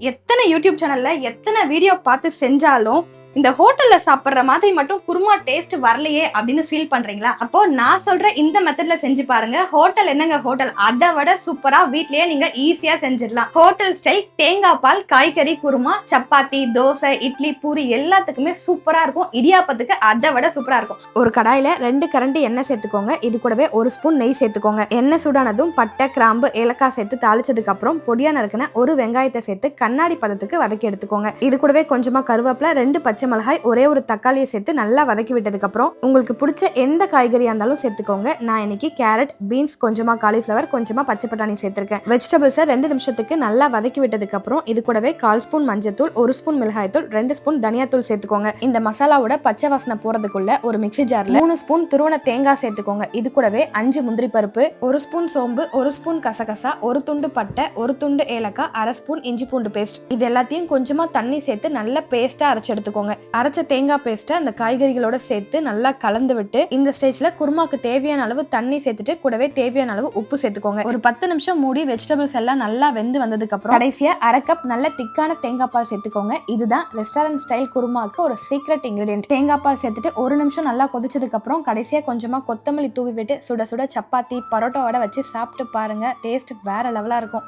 எத்தனை யூடியூப் சேனல்ல எத்தனை வீடியோ பார்த்து செஞ்சாலும் இந்த ஹோட்டல்ல சாப்பிடுற மாதிரி மட்டும் குருமா டேஸ்ட் வரலையே அப்படின்னு ஃபீல் பண்றீங்களா? அப்போ நான் சொல்ற இந்த மெத்தட்ல செஞ்சு பாருங்க. ஹோட்டல் என்னங்க ஹோட்டல், அதை விட சூப்பரா வீட்லயே நீங்க ஈஸியா செஞ்சிடலாம். ஹோட்டல் ஸ்டைல் தேங்காய் பால் காய்கறி குருமா சப்பாத்தி, தோசை, இட்லி, பூரி எல்லாத்துக்குமே சூப்பரா இருக்கும். இடியாப்பத்துக்கு அதை விட சூப்பரா இருக்கும். ஒரு கடாயில 2 கரண்டி எண்ணெய் சேர்த்துக்கோங்க. இது கூடவே 1 ஸ்பூன் நெய் சேர்த்துக்கோங்க. எண்ணெய் சூடானதும் பட்டை, கிராம்பு, ஏலக்காய் சேர்த்து தாளிச்சதுக்கு அப்புறம் பொடியா நறுக்கின ஒரு வெங்காயத்தை சேர்த்து கண்ணாடி பதத்துக்கு வதக்கி எடுத்துக்கோங்க. இது கூடவே கொஞ்சமா கருவேப்பிலை, 2 பச்சை மிளகாய், ஒரே ஒரு தக்காளியை சேர்த்து நல்லா வதக்கி விட்டதுக்கு அப்புறம் உங்களுக்கு பிடிச்ச எந்த காய்கறியா இருந்தாலும் சேர்த்துக்கோங்க. நான் இன்னைக்கு கேரட், பீன்ஸ், கொஞ்சமா காலிஃபிளவர், கொஞ்சமா பச்சை பட்டாணி சேர்த்திருக்கேன். வெஜிடபிள்ஸை 2 நிமிஷத்துக்கு நல்லா வதக்கி விட்டதுக்கு அப்புறம் இது கூடவே 1/4 ஸ்பூன் மஞ்சத்தூள், 1 ஸ்பூன் மிளகாய்த்தூள், 2 ஸ்பூன் தனியாத்தூள் சேர்த்துக்கோங்க. இந்த மசாலாவோட பச்சை வாசனை போறதுக்குள்ள ஒரு மிக்ஸி ஜார்ல 3 ஸ்பூன் துருவன தேங்காய் சேர்த்துக்கோங்க. இது கூடவே 5 முந்திரி பருப்பு, 1 ஸ்பூன் சோம்பு, 1 ஸ்பூன் கசகசா, 1 துண்டு பட்டை, 1 துண்டு ஏலக்காய், 1/2 ஸ்பூன் இஞ்சி பூண்டு பேஸ்ட், இது எல்லாத்தையும் கொஞ்சமா தண்ணி சேர்த்து நல்லா பேஸ்டா அரைச்சு எடுத்துக்கோங்க. அரைச்ச தேங்காய் பேஸ்ட்டை அந்த காய்கறிகளோட சேர்த்து நல்லா கலந்து விட்டு இந்த ஸ்டேஜ்ல குருமாக்கு தேவையான அளவு தண்ணி சேர்த்துட்டு கூடவே தேவையான அளவு உப்பு சேர்த்துக்கோங்க. ஒரு 10 நிமிஷம் மூடி வெஜிடபிள்ஸ் எல்லாம் நல்லா வெந்து வந்ததுக்கு அப்புறம் கடைசியா 1/2 கப் நல்ல திக்கான தேங்காய் பால் சேர்த்துக்கோங்க. இதுதான் ரெஸ்டாரண்ட் ஸ்டைல் குருமாக்கு ஒரு சீக்ரெட் இன்கிரிடியன்ட். தேங்காய் பால் சேர்த்துட்டு 1 நிமிஷம் நல்லா கொதிச்சதுக்கு அப்புறம் கடைசியா கொஞ்சமா கொத்தமல்லி தூவி விட்டு சுட சுட சப்பாத்தி, பரோட்டாவோட வச்சு சாப்பிட்டு பாருங்க. டேஸ்ட் வேற லெவலா இருக்கும்.